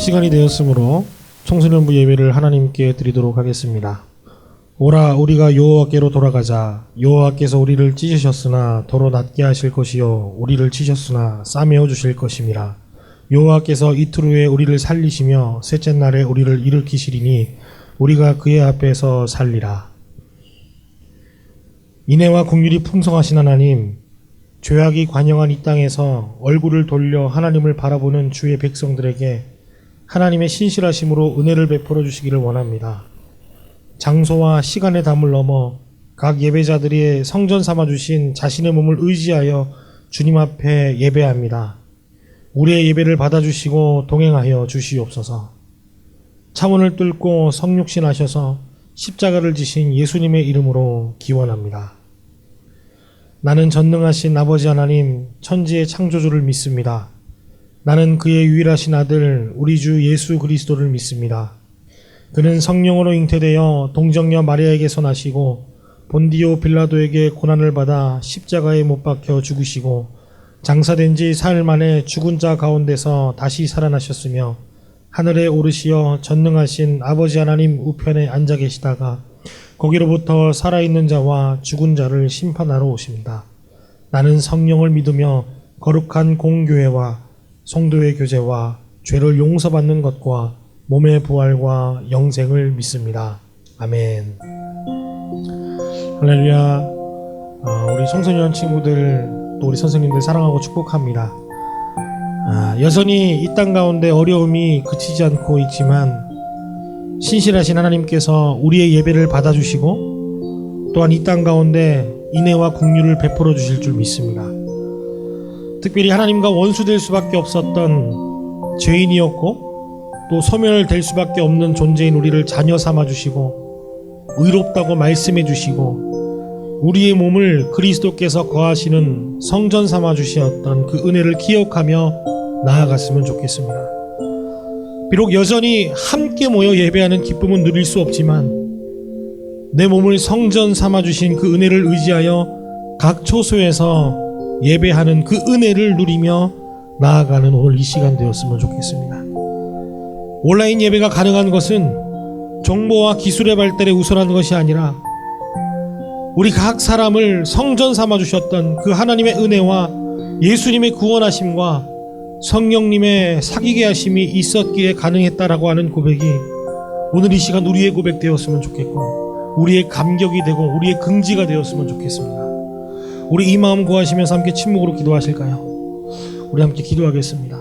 시간이 되었으므로 청소년부 예배를 하나님께 드리도록 하겠습니다. 오라 우리가 여호와께로 돌아가자. 여호와께서 우리를 찢으셨으나 도로 낮게 하실 것이요 우리를 치셨으나 싸매어 주실 것임이라. 여호와께서 이틀 후에 우리를 살리시며 셋째 날에 우리를 일으키시리니 우리가 그의 앞에서 살리라. 인애와 긍휼이 풍성하신 하나님, 죄악이 관영한 이 땅에서 얼굴을 돌려 하나님을 바라보는 주의 백성들에게 하나님의 신실하심으로 은혜를 베풀어 주시기를 원합니다. 장소와 시간의 담을 넘어 각 예배자들이 성전 삼아주신 자신의 몸을 의지하여 주님 앞에 예배합니다. 우리의 예배를 받아주시고 동행하여 주시옵소서. 차원을 뚫고 성육신하셔서 십자가를 지신 예수님의 이름으로 기원합니다. 나는 전능하신 아버지 하나님, 천지의 창조주를 믿습니다. 나는 그의 유일하신 아들 우리 주 예수 그리스도를 믿습니다. 그는 성령으로 잉태되어 동정녀 마리아에게서 나시고 본디오 빌라도에게 고난을 받아 십자가에 못 박혀 죽으시고 장사된 지 사흘 만에 죽은 자 가운데서 다시 살아나셨으며 하늘에 오르시어 전능하신 아버지 하나님 우편에 앉아 계시다가 거기로부터 살아있는 자와 죽은 자를 심판하러 오십니다. 나는 성령을 믿으며 거룩한 공교회와 성도의 교제와 죄를 용서받는 것과 몸의 부활과 영생을 믿습니다. 아멘. 할렐루야. 우리 청소년 친구들 또 우리 선생님들 사랑하고 축복합니다. 여전히 이 땅 가운데 어려움이 그치지 않고 있지만 신실하신 하나님께서 우리의 예배를 받아주시고 또한 이 땅 가운데 인애와 긍휼을 베풀어 주실 줄 믿습니다. 특별히 하나님과 원수될 수밖에 없었던 죄인이었고 또 소멸될 수밖에 없는 존재인 우리를 자녀 삼아주시고 의롭다고 말씀해 주시고 우리의 몸을 그리스도께서 거하시는 성전 삼아주셨던 그 은혜를 기억하며 나아갔으면 좋겠습니다. 비록 여전히 함께 모여 예배하는 기쁨은 누릴 수 없지만 내 몸을 성전 삼아주신 그 은혜를 의지하여 각 초소에서 예배하는 그 은혜를 누리며 나아가는 오늘 이 시간 되었으면 좋겠습니다. 온라인 예배가 가능한 것은 정보와 기술의 발달에 우선한 것이 아니라 우리 각 사람을 성전 삼아주셨던 그 하나님의 은혜와 예수님의 구원하심과 성령님의 사귀게 하심이 있었기에 가능했다라고 하는 고백이 오늘 이 시간 우리의 고백 되었으면 좋겠고 우리의 감격이 되고 우리의 긍지가 되었으면 좋겠습니다. 우리 이 마음 구하시면서 함께 침묵으로 기도하실까요? 우리 함께 기도하겠습니다.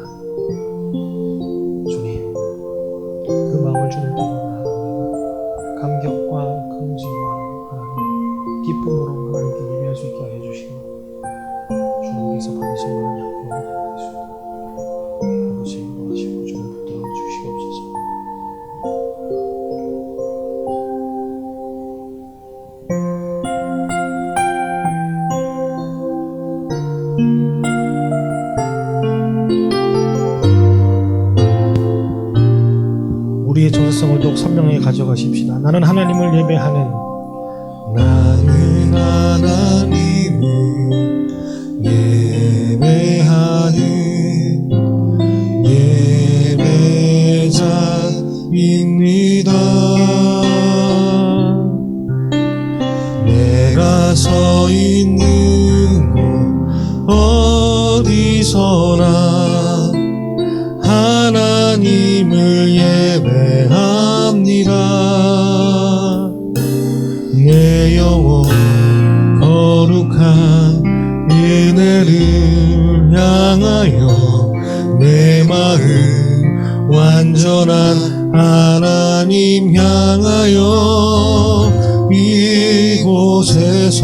주님, 그 마음을 주님께 나아갑니다. 감격과 긍지와 하나님 기쁨으로 하나님께 예배할 수 있게 하여 주시고 주님께서 받으신 만한 약속을 받으시고 아버지 인도하시고 주님 붙들어 주시옵소서. 우리의 정체성을 더욱 선명하게 가져가십시다. 나는 하나님을 예배하는 예배자입니다. 내가 서 있는 곳 어디서나 하나님을 예배합니다. 내 영혼 거룩한 은혜를 향하여 내 마음 완전한 하나님 향하여 이곳에서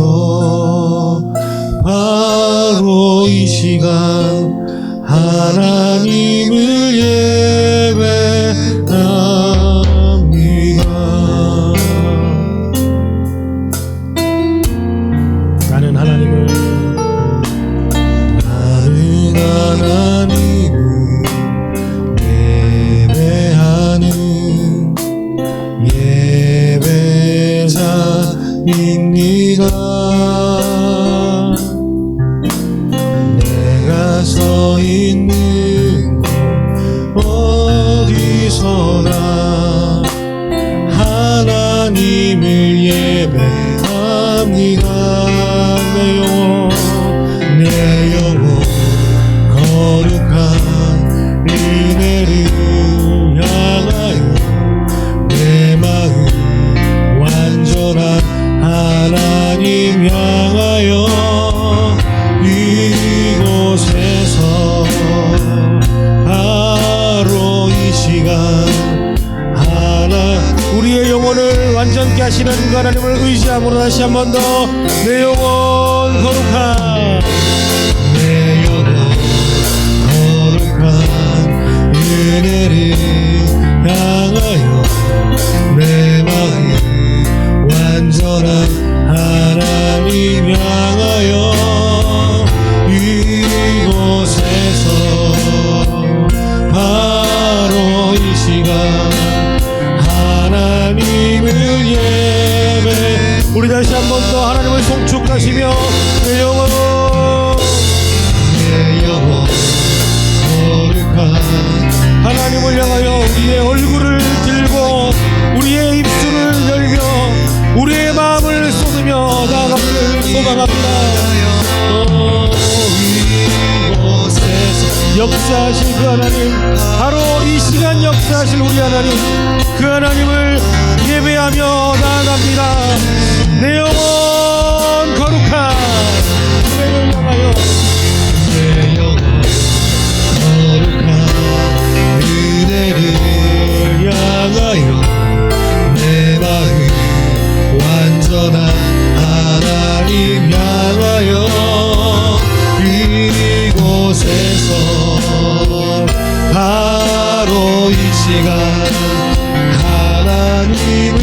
바로 이 시간 하나님을 예배합니다. 나는 하나님을 예배하는 예배자입니다. 내가 서 있는 곳 어디 하시는 그 하나님을 의지함으로 다시 한 번 더 내 영혼 거룩한 내 영혼 거룩한 은혜를 향하여 내 마음 완전한 하나님 향하여 이곳에서 바로 이 시간 하나님을 예배. 우리 다시 한 번 더 하나님을 송축하시며 내 영혼 거룩한 하나님을 향하여 우리의 얼굴을 들고 우리의 입술을 열며 우리의 마음을 쏟으며 나아가기를 소망합니다. 이곳에서 역사하실 그 하나님, 바로 이 시간 역사하실 우리 하나님, 그 하나님을 예배하며 나아갑니다. 내 영혼 거룩한 은혜를 향하여 내 영혼 거룩한 은혜를 향하여 내 마음 완전한 하나님 향하여 이곳에서 바로 이 시간 하나님을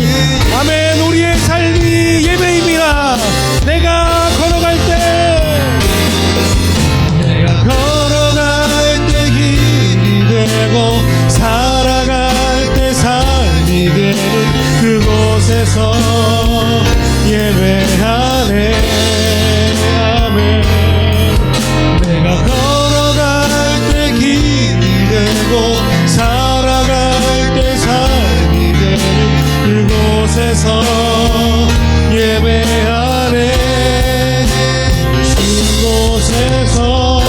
아멘. 우리의 삶이 예배입니다. 내가 걸어갈 때 걸어갈 때 힘이 되고 살아갈 때 삶이 되는 그곳에서 예배하네. 아멘. 내가 걸어갈 때 힘이 되고 살아갈 때 삶이 되는 그곳에서 예배하네. 이곳에서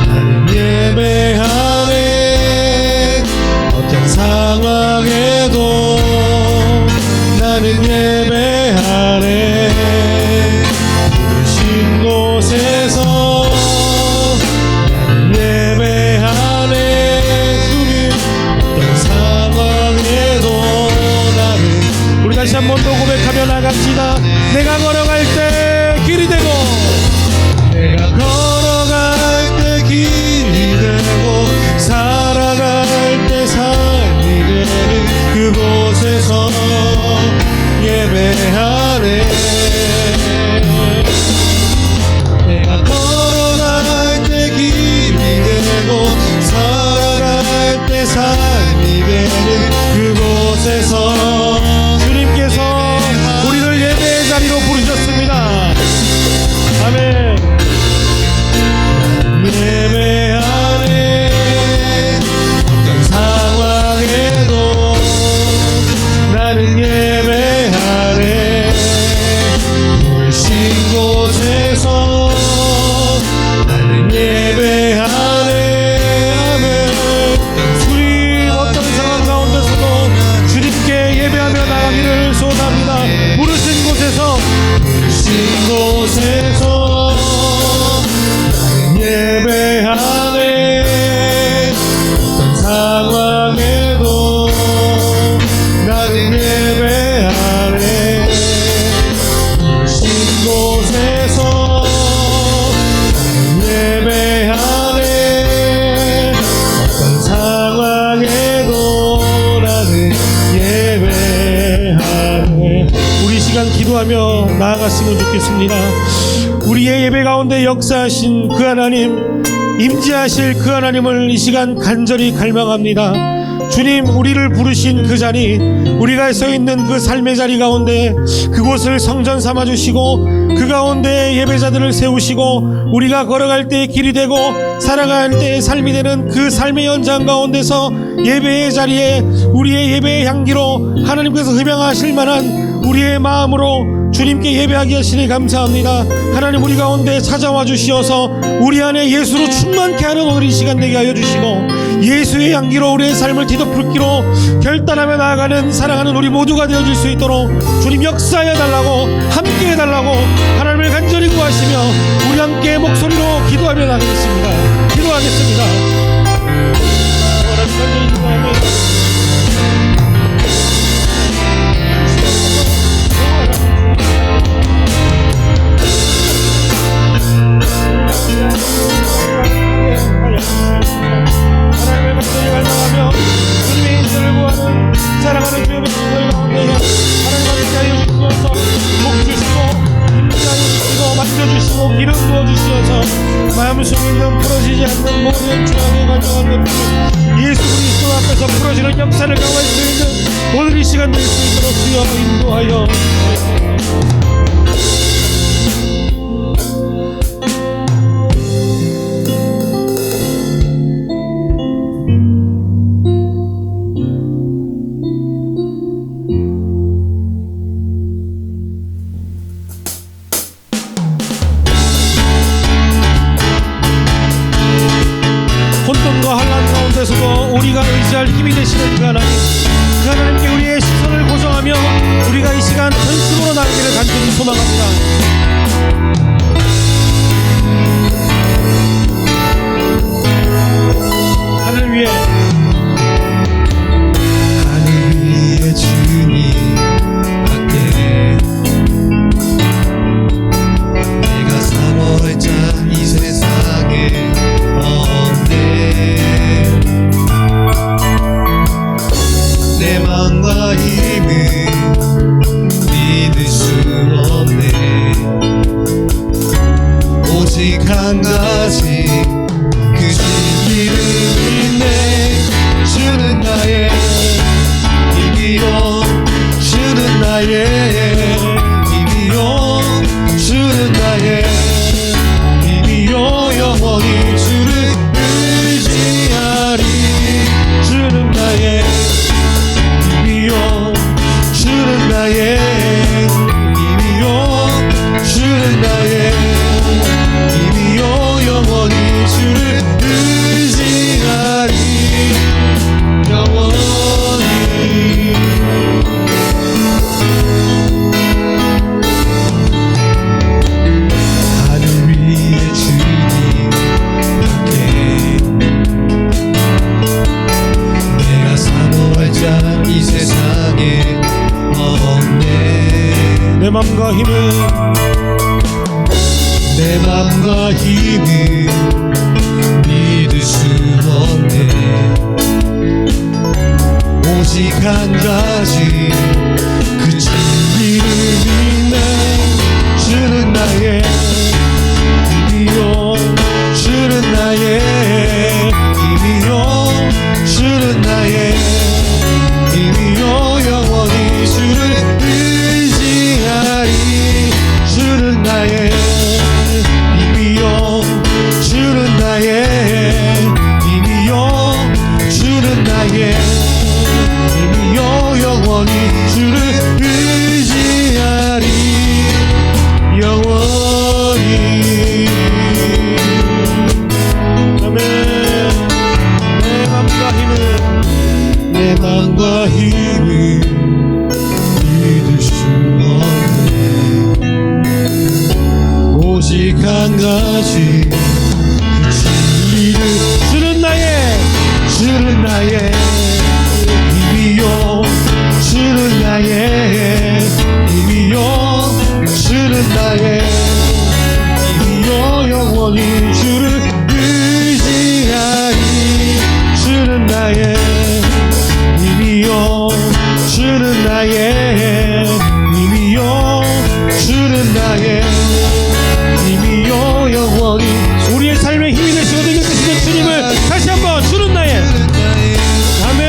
나는 예배하네. 어떤 상황에도 나는 예배하네. 부르신 곳에서 나는 예배하네. 주님 어떤 상황에도 나는 우리 다시 한 번 더 고백하며 나갑시다. 내가 걸어갈 때 길이 되고 내가 걸어갈 때 길이 되고 살아갈 때 삶이 되는 그곳에서 예배하네. 내가 걸어갈 때 길이 되고 살아갈 때 삶이 되는 그곳에서 주님께서 우리를 예배의 자리로 부르셨습니다. 아멘. 예배하네. 어떤 상황에도 나는 예배하네. 물씬 곳에서 나는 예배하네. 아멘. 주님 어떤 상황 가운데서도 주님께 예배하며 나가기를 소원합니다. 부르신 곳에서 물씬 곳에서 나는 예배하네. 어떤 상황에도 나는 예배하네. 물씬 곳에서 나는 예배하네. 어떤 상황에도 나는 예배하네. 우리 시간 기도하며 나아갔으면 좋겠습니다. 우리의 예배 가운데 역사하신 그 하나님, 임재하실 그 하나님을 이 시간 간절히 갈망합니다. 주님, 우리를 부르신 그 자리, 우리가 서 있는 그 삶의 자리 가운데 그곳을 성전 삼아 주시고 그 가운데 예배자들을 세우시고 우리가 걸어갈 때 길이 되고 살아갈 때 삶이 되는 그 삶의 현장 가운데서 예배의 자리에 우리의 예배의 향기로 하나님께서 흡양하실 만한 우리의 마음으로 주님께 예배하게 하시니 감사합니다. 하나님, 우리 가운데 찾아와 주시어서 우리 안에 예수로 충만케 하는 오늘 이 시간 되게 하여 주시고 예수의 향기로 우리의 삶을 뒤덮을기로 결단하며 나아가는 사랑하는 우리 모두가 되어질 수 있도록 주님 역사해 달라고, 함께 해달라고 하나님을 간절히 구하시며 우리 함께 목소리로 기도하며 나가겠습니다. 기도하겠습니다. 하나님 간절히 기도하며 마음속에 있는 풀어지지 않는 모든 죄악의 가져간 것들 예수 그리스도 앞에서 풀어지는 역사를 경험할 수 있는 오늘 이 시간 될 수 있도록 주여 인도하여 혼돈과 환란 가운데서도 우리가 의지할 힘이 되시는 그 하나님, 그 하나님께 우리의 시선을 고정하며 우리가 이 시간 전심으로 나기를 간절히 소망합니다. 하늘 위에 주님 밖에 내가 사모할 자 이 세상에 없네. 내 맘과 힘을 믿을 수 없네. 오직 한 가지 그 진리를 믿네. 주는 나의 이기요, 주는 나의 이기요, 주는 나의 이기요. 영원히 주를 의지하리. 주는 나의 이기요, 주는 나의 이기요, 주는 나의 이기요. 영원히 주를 의지하리. 영원히 하늘 위에 주님 밖에 내가 사모할 자 이 세상에 없네. 내 맘과 힘을 내 맘과 힘을 믿을 수 없네. 오직 한 가지 그 진리를 믿네. 주는 나의 힘이요, 주는 나의 힘이요, 주는 나의 힘이요. 영원히 주를 의지하리. 주는 나의 힘이요, 주는 나의 힘이요, 주는 나의 힘이요. 영원히 주를 의지하리. 영원히. 아멘. 내 맘과 힘을 내 맘과 힘을 믿을 수 없네. 오직 한 가지 그 진리를 주는 나의 힘이요, 주는 나의 힘이요, 주는 나의 힘이요. 영원히 주를 의지하리. 주는 나의 힘이요, 주는 나의 힘이요, 주는 나의 힘이요. 영원히 우리의 삶의 힘이 되시고 능력되시는 주님을 다시 한번 주는 나의 아멘.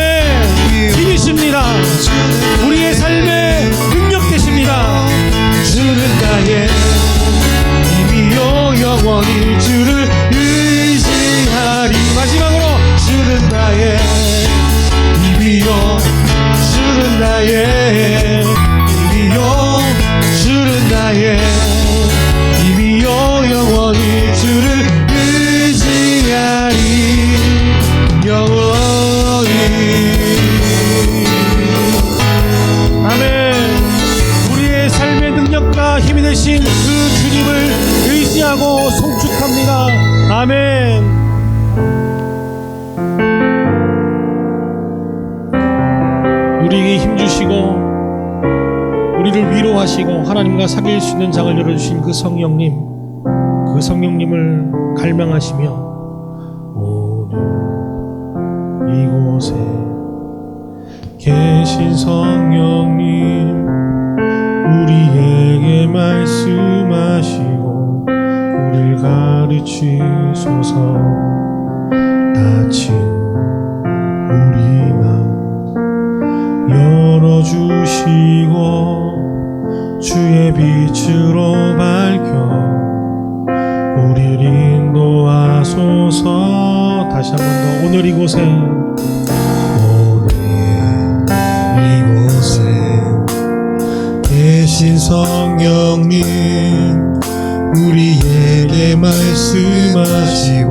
힘이십니다. 우리의 삶의 능력 되십니다. 주는 나의 힘이요. 영원히 주를 의지하리. 마지막으로 주는 나의 힘이요, 주는 나의 힘이요, 주는 나의 힘이요. 영원히 주를 의지하리. 영원히. 아멘. 우리의 삶의 능력과 힘이 되신 그 주님을 의지하고 송축합니다. 아멘. 우리에게 힘 주시고 우리를 위로하시고 하나님과 사귈 수 있는 장을 열어주신 그 성령님을 갈망하시며 오늘 이곳에 계신 성령님 우리에게 말씀하시고 우리를 가르치시고 사랑으로 밝혀 우리를 인도하소서. 다시 한 번 더. 오늘 이곳에 계신 성령님 우리에게 말씀하시고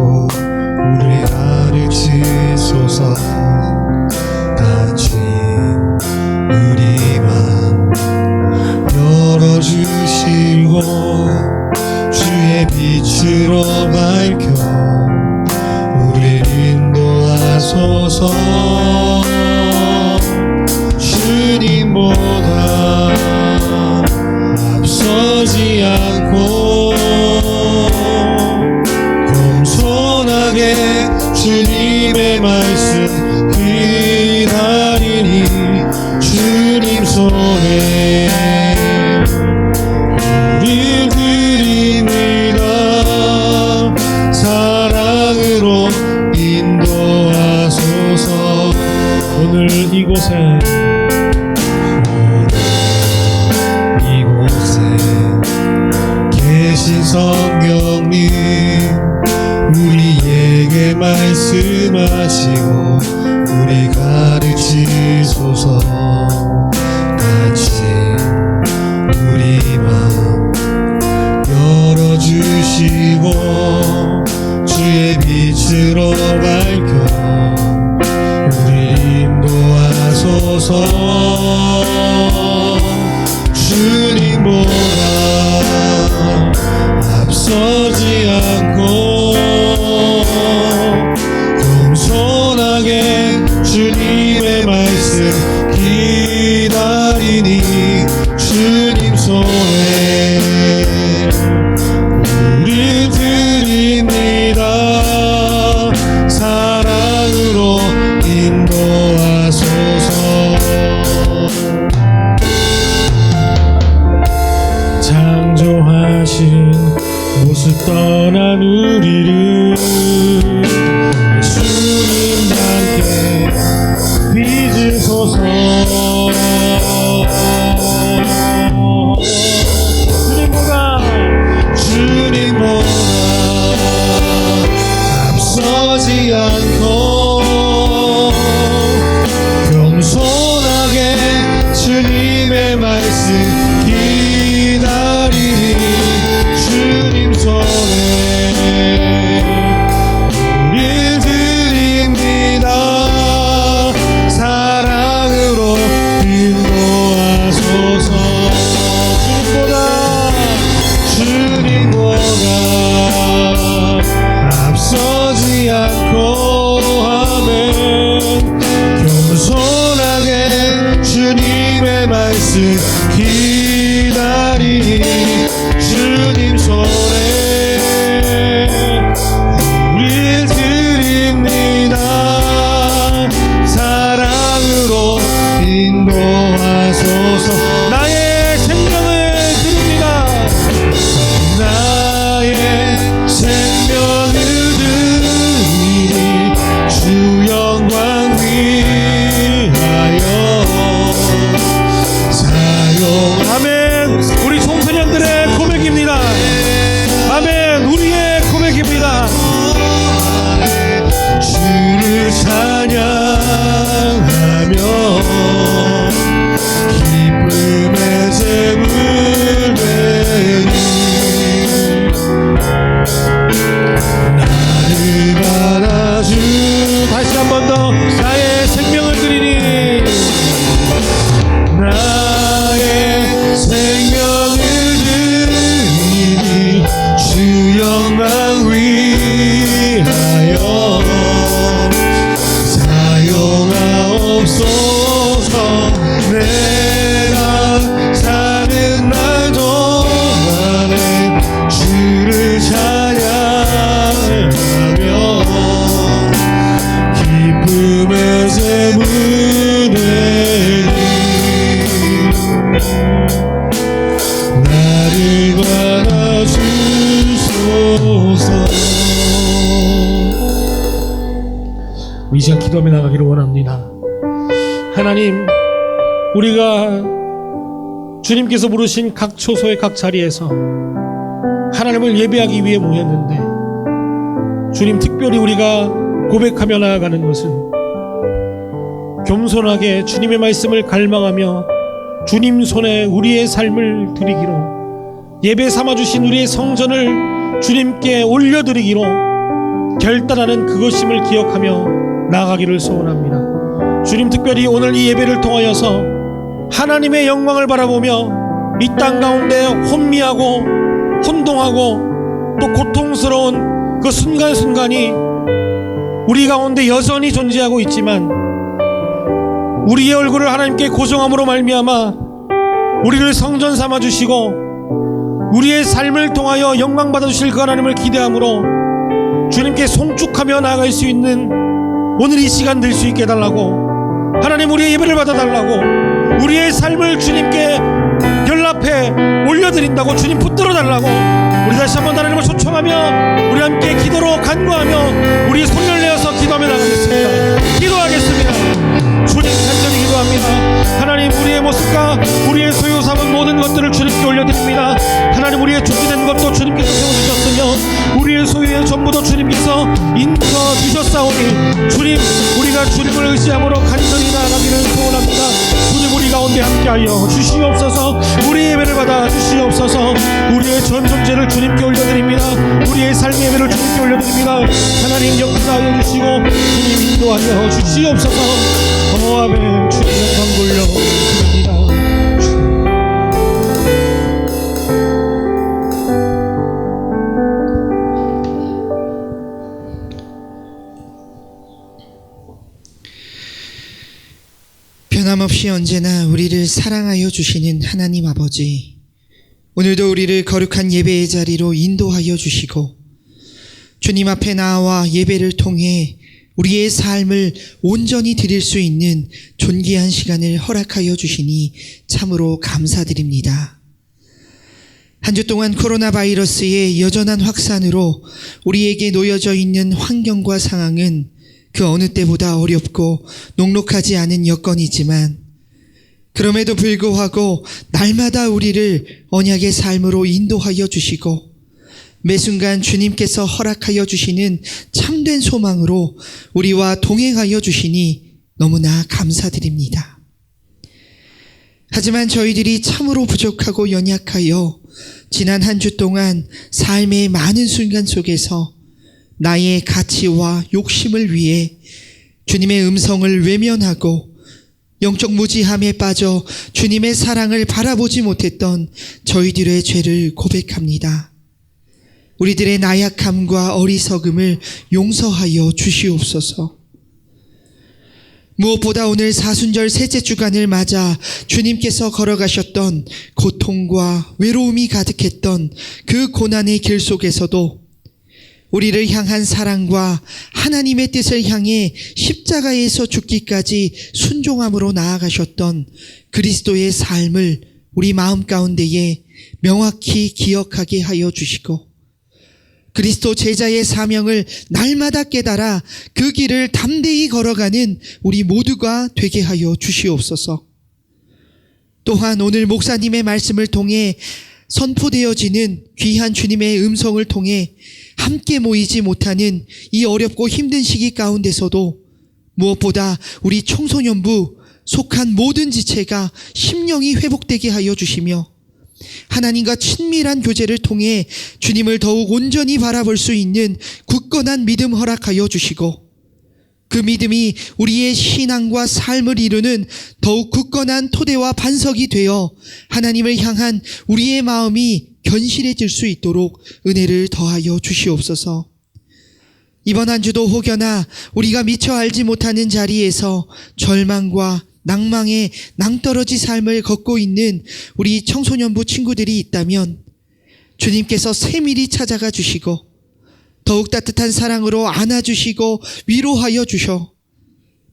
우리 가르치소서. 닫힌 우리 맘 열어주시고 주의 빛으로 밝혀 우리 인도하소서. 주님보다 앞서지 않고 겸손하게 주님의 말씀 기다리니 주님 손에 우릴 드립니다. 사랑으로 인도하소서. 오늘 이곳에 계신 성령님 우리에게 말씀하시고 우리 가르치소서. 닫힌 우리 맘 열어주시고 주의 빛으로 밝혀 우리 인도하소서. 주님보다 앞서지 않고 겸손하게 주님의 말씀 기다리니 주님 손에 우리 드립니다. 사랑으로 인도하소서. 창조하신 모습 떠난 우리를 예수님 함께 빚으소서. 주님보다 앞서지 않고 겸손하게 주님의 말씀 기다리니 주님 손에 우릴 드립니다. 사랑으로 인도하소서. 주님보다 앞서지 않고 하면 겸손하게 주님의 말씀 기다리니 주님 손에 우릴 드립니다. 사랑으로 인도하소서. 나의 생명을 드립니다. 나의 생명을 드리니 주 영광 위하여 사용하면 우리 청소년들의 고백입니다. 아멘. 우리의 고백입니다. 주를 찬양하며 기쁨의 제물 드리니 나를 받아주. 다시 한 번 더. 나의 생명을 드리니 나의 생명을 드리니 주 영광 위하여 사용하옵소서. 내가 사는 날 동안에 주를 찬양하며 기쁨의 제물 드리니 나를 받아주소서. 이 시간 기도하며 나가기를 원합니다. 하나님, 우리가 주님께서 부르신 각 초소의 각 자리에서 하나님을 예배하기 위해 모였는데, 주님, 특별히 우리가 고백하며 나아가는 것은 겸손하게 주님의 말씀을 갈망하며 주님 손에 우리의 삶을 드리기로, 예배 삼아주신 우리의 성전을 주님께 올려드리기로 결단하는 그것임을 기억하며 나아가기를 소원합니다. 주님, 특별히 오늘 이 예배를 통하여서 하나님의 영광을 바라보며 이 땅 가운데 혼미하고 혼동하고 또 고통스러운 그 순간순간이 우리 가운데 여전히 존재하고 있지만, 우리의 얼굴을 하나님께 고정함으로 말미암아 우리를 성전 삼아 주시고 우리의 삶을 통하여 영광 받아 주실 그 하나님을 기대함으로 주님께 송축하며 나아갈 수 있는 오늘 이 시간 될 수 있게 해달라고, 하나님 우리의 예배를 받아달라고, 우리의 삶을 주님께 연락해 올려드린다고 주님 붙들어 달라고 우리 다시 한번 하나님을 초청하며 우리 함께 기도로 간구하며 우리 손을 내어서 기도하며 나가겠습니다. 기도하겠습니다. 주님, 간절히 기도합니다. 하나님, 우리의 모습과 우리의 소유 삼은 모든 것들을 주님께 올려드립니다. 하나님, 우리의 준비된 것도 주님께서 세워주셨으며 우리의 소유의 전부도 주님께서 인쳐주셨사오니, 주님, 우리가 주님을 의지함으로 간절히 나아가기를 소원합니다. 주님, 우리 가운데 함께하여 주시옵소서. 우리의 예배를 받아 주시옵소서. 우리의 전 존재를 주님께 올려드립니다. 우리의 삶의 예배를 주님께 올려드립니다. 하나님, 역사하여 주시고 주님 인도하여 주시옵소서. 아멘. 주님 영광 돌려드립니다. 변함없이 언제나 우리를 사랑하여 주시는 하나님 아버지, 오늘도 우리를 거룩한 예배의 자리로 인도하여 주시고 주님 앞에 나와 예배를 통해 우리의 삶을 온전히 드릴 수 있는 존귀한 시간을 허락하여 주시니 참으로 감사드립니다. 한 주 동안 코로나 바이러스의 여전한 확산으로 우리에게 놓여져 있는 환경과 상황은 그 어느 때보다 어렵고 녹록하지 않은 여건이지만, 그럼에도 불구하고 날마다 우리를 언약의 삶으로 인도하여 주시고 매 순간 주님께서 허락하여 주시는 참된 소망으로 우리와 동행하여 주시니 너무나 감사드립니다. 하지만 저희들이 참으로 부족하고 연약하여 지난 한 주 동안 삶의 많은 순간 속에서 나의 가치와 욕심을 위해 주님의 음성을 외면하고 영적 무지함에 빠져 주님의 사랑을 바라보지 못했던 저희들의 죄를 고백합니다. 우리들의 나약함과 어리석음을 용서하여 주시옵소서. 무엇보다 오늘 사순절 셋째 주간을 맞아 주님께서 걸어가셨던 고통과 외로움이 가득했던 그 고난의 길 속에서도 우리를 향한 사랑과 하나님의 뜻을 향해 십자가에서 죽기까지 순종함으로 나아가셨던 그리스도의 삶을 우리 마음 가운데에 명확히 기억하게 하여 주시고, 그리스도 제자의 사명을 날마다 깨달아 그 길을 담대히 걸어가는 우리 모두가 되게 하여 주시옵소서. 또한 오늘 목사님의 말씀을 통해 선포되어지는 귀한 주님의 음성을 통해 함께 모이지 못하는 이 어렵고 힘든 시기 가운데서도 무엇보다 우리 청소년부 속한 모든 지체가 심령이 회복되게 하여 주시며, 하나님과 친밀한 교제를 통해 주님을 더욱 온전히 바라볼 수 있는 굳건한 믿음 허락하여 주시고, 그 믿음이 우리의 신앙과 삶을 이루는 더욱 굳건한 토대와 반석이 되어 하나님을 향한 우리의 마음이 견실해질 수 있도록 은혜를 더하여 주시옵소서. 이번 한 주도 혹여나 우리가 미처 알지 못하는 자리에서 절망과 낭망의 낭떠러지 삶을 걷고 있는 우리 청소년부 친구들이 있다면 주님께서 세밀히 찾아가 주시고 더욱 따뜻한 사랑으로 안아주시고 위로하여 주셔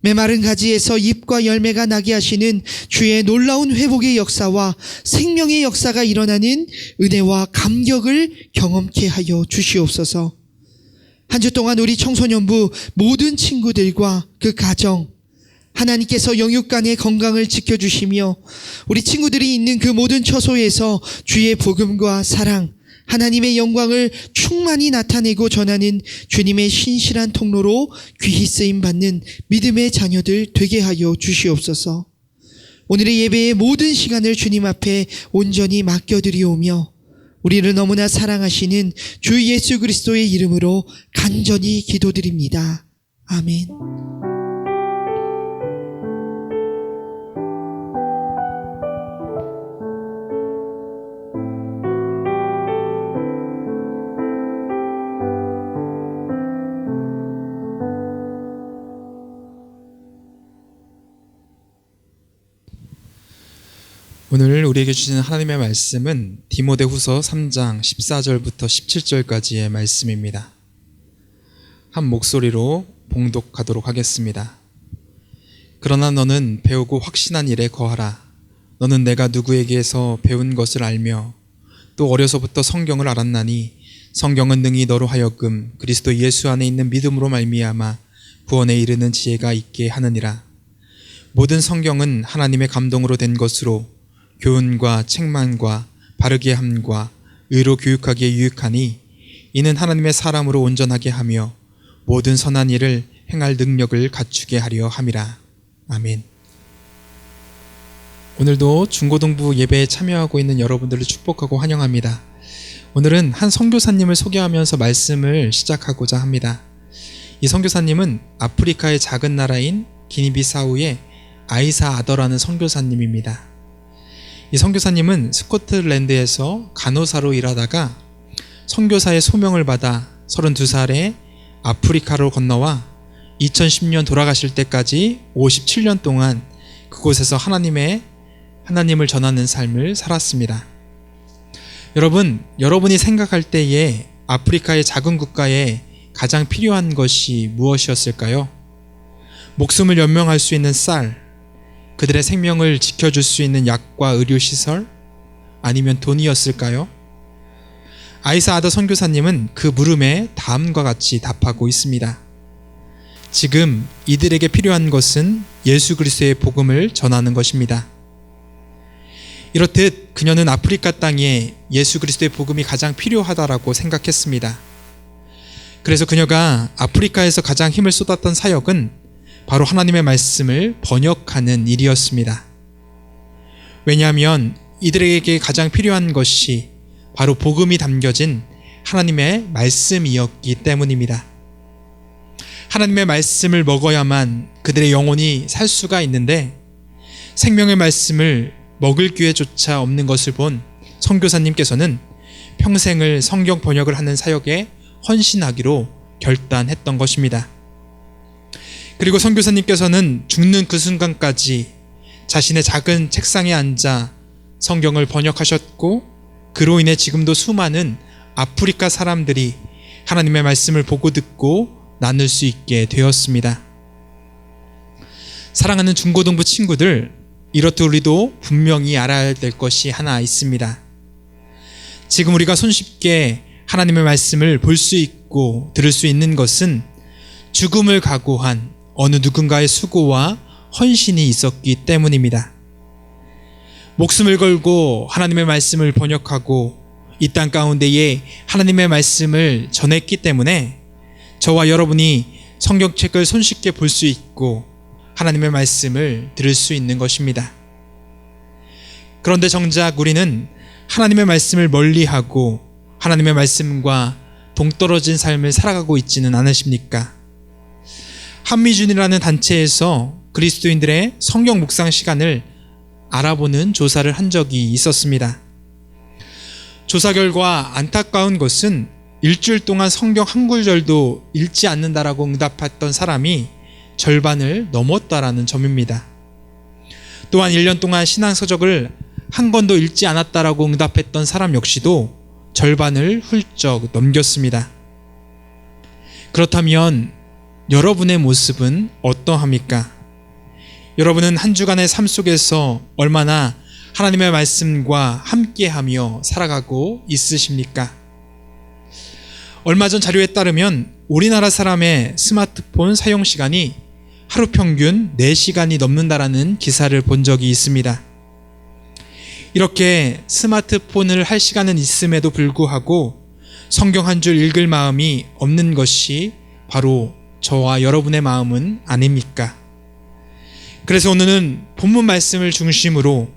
메마른 가지에서 잎과 열매가 나게 하시는 주의 놀라운 회복의 역사와 생명의 역사가 일어나는 은혜와 감격을 경험케 하여 주시옵소서. 한 주 동안 우리 청소년부 모든 친구들과 그 가정, 하나님께서 영육간의 건강을 지켜주시며 우리 친구들이 있는 그 모든 처소에서 주의 복음과 사랑, 하나님의 영광을 충만히 나타내고 전하는 주님의 신실한 통로로 귀히 쓰임받는 믿음의 자녀들 되게 하여 주시옵소서. 오늘의 예배의 모든 시간을 주님 앞에 온전히 맡겨드리오며 우리를 너무나 사랑하시는 주 예수 그리스도의 이름으로 간절히 기도드립니다. 아멘. 오늘 우리에게 주시는 하나님의 말씀은 디모데후서 3장 14절부터 17절까지의 말씀입니다. 한 목소리로 봉독하도록 하겠습니다. 그러나 너는 배우고 확신한 일에 거하라. 너는 내가 누구에게서 배운 것을 알며 또 어려서부터 성경을 알았나니 성경은 능히 너로 하여금 그리스도 예수 안에 있는 믿음으로 말미암아 구원에 이르는 지혜가 있게 하느니라. 모든 성경은 하나님의 감동으로 된 것으로 교훈과 책망과 바르게 함과 의로 교육하기에 유익하니 이는 하나님의 사람으로 온전하게 하며 모든 선한 일을 행할 능력을 갖추게 하려 함이라. 아멘. 오늘도 중고등부 예배에 참여하고 있는 여러분들을 축복하고 환영합니다. 오늘은 한 선교사님을 소개하면서 말씀을 시작하고자 합니다. 이 선교사님은 아프리카의 작은 나라인 기니비사우의 아이사 아더라는 선교사님입니다. 이 선교사님은 스코틀랜드에서 간호사로 일하다가 선교사의 소명을 받아 32살에 아프리카로 건너와 2010년 돌아가실 때까지 57년 동안 그곳에서 하나님을 전하는 삶을 살았습니다. 여러분, 여러분이 생각할 때에 아프리카의 작은 국가에 가장 필요한 것이 무엇이었을까요? 목숨을 연명할 수 있는 쌀, 그들의 생명을 지켜줄 수 있는 약과 의료시설, 아니면 돈이었을까요? 아이사 아더 선교사님은 그 물음에 다음과 같이 답하고 있습니다. 지금 이들에게 필요한 것은 예수 그리스도의 복음을 전하는 것입니다. 이렇듯 그녀는 아프리카 땅에 예수 그리스도의 복음이 가장 필요하다라고 생각했습니다. 그래서 그녀가 아프리카에서 가장 힘을 쏟았던 사역은 바로 하나님의 말씀을 번역하는 일이었습니다. 왜냐하면 이들에게 가장 필요한 것이 바로 복음이 담겨진 하나님의 말씀이었기 때문입니다. 하나님의 말씀을 먹어야만 그들의 영혼이 살 수가 있는데 생명의 말씀을 먹을 기회조차 없는 것을 본 선교사님께서는 평생을 성경 번역을 하는 사역에 헌신하기로 결단했던 것입니다. 그리고 선교사님께서는 죽는 그 순간까지 자신의 작은 책상에 앉아 성경을 번역하셨고 그로 인해 지금도 수많은 아프리카 사람들이 하나님의 말씀을 보고 듣고 나눌 수 있게 되었습니다. 사랑하는 중고등부 친구들, 이렇듯 우리도 분명히 알아야 될 것이 하나 있습니다. 지금 우리가 손쉽게 하나님의 말씀을 볼 수 있고 들을 수 있는 것은 죽음을 각오한 어느 누군가의 수고와 헌신이 있었기 때문입니다. 목숨을 걸고 하나님의 말씀을 번역하고 이 땅 가운데에 하나님의 말씀을 전했기 때문에 저와 여러분이 성경책을 손쉽게 볼 수 있고 하나님의 말씀을 들을 수 있는 것입니다. 그런데 정작 우리는 하나님의 말씀을 멀리하고 하나님의 말씀과 동떨어진 삶을 살아가고 있지는 않으십니까? 한미준이라는 단체에서 그리스도인들의 성경 묵상 시간을 알아보는 조사를 한 적이 있었습니다. 조사 결과 안타까운 것은 일주일 동안 성경 한 구절도 읽지 않는다라고 응답했던 사람이 절반을 넘었다라는 점입니다. 또한 1년 동안 신앙서적을 한 권도 읽지 않았다라고 응답했던 사람 역시도 절반을 훌쩍 넘겼습니다. 그렇다면 여러분의 모습은 어떠합니까? 여러분은 한 주간의 삶 속에서 얼마나 하나님의 말씀과 함께하며 살아가고 있으십니까? 얼마 전 자료에 따르면 우리나라 사람의 스마트폰 사용 시간이 하루 평균 4시간이 넘는다라는 기사를 본 적이 있습니다. 이렇게 스마트폰을 할 시간은 있음에도 불구하고 성경 한 줄 읽을 마음이 없는 것이 바로 저와 여러분의 마음은 아닙니까? 그래서 오늘은 본문 말씀을 중심으로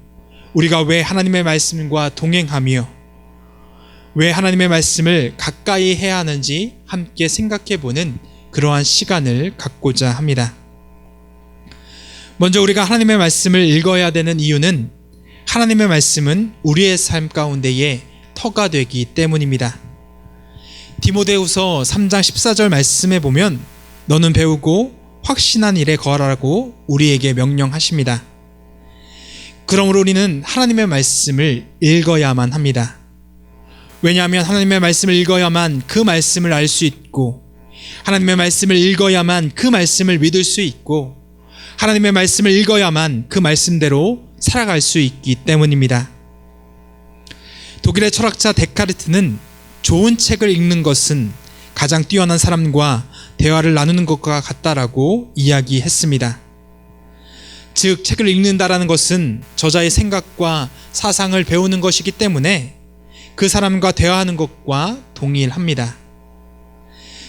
우리가 왜 하나님의 말씀과 동행하며 왜 하나님의 말씀을 가까이 해야 하는지 함께 생각해보는 그러한 시간을 갖고자 합니다. 먼저 우리가 하나님의 말씀을 읽어야 되는 이유는 하나님의 말씀은 우리의 삶 가운데에 터가 되기 때문입니다. 디모데후서 3장 14절 말씀에 보면 너는 배우고 확신한 일에 거하라고 우리에게 명령하십니다. 그러므로 우리는 하나님의 말씀을 읽어야만 합니다. 왜냐하면 하나님의 말씀을 읽어야만 그 말씀을 알 수 있고 하나님의 말씀을 읽어야만 그 말씀을 믿을 수 있고 하나님의 말씀을 읽어야만 그 말씀대로 살아갈 수 있기 때문입니다. 독일의 철학자 데카르트는 좋은 책을 읽는 것은 가장 뛰어난 사람과 대화를 나누는 것과 같다라고 이야기했습니다. 즉 책을 읽는다라는 것은 저자의 생각과 사상을 배우는 것이기 때문에 그 사람과 대화하는 것과 동일합니다.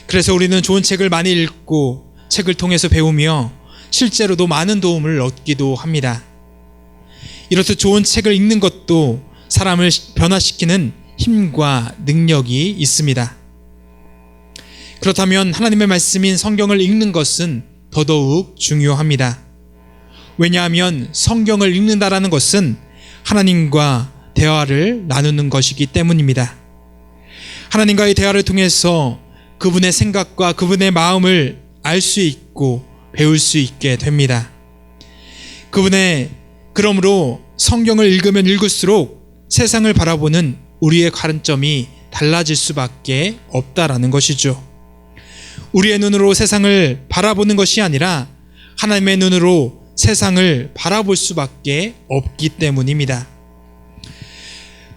그래서 우리는 좋은 책을 많이 읽고 책을 통해서 배우며 실제로도 많은 도움을 얻기도 합니다. 이렇듯 좋은 책을 읽는 것도 사람을 변화시키는 힘과 능력이 있습니다. 그렇다면 하나님의 말씀인 성경을 읽는 것은 더더욱 중요합니다. 왜냐하면 성경을 읽는다라는 것은 하나님과 대화를 나누는 것이기 때문입니다. 하나님과의 대화를 통해서 그분의 생각과 그분의 마음을 알 수 있고 배울 수 있게 됩니다. 그러므로 성경을 읽으면 읽을수록 세상을 바라보는 우리의 관점이 달라질 수밖에 없다라는 것이죠. 우리의 눈으로 세상을 바라보는 것이 아니라 하나님의 눈으로 세상을 바라볼 수밖에 없기 때문입니다.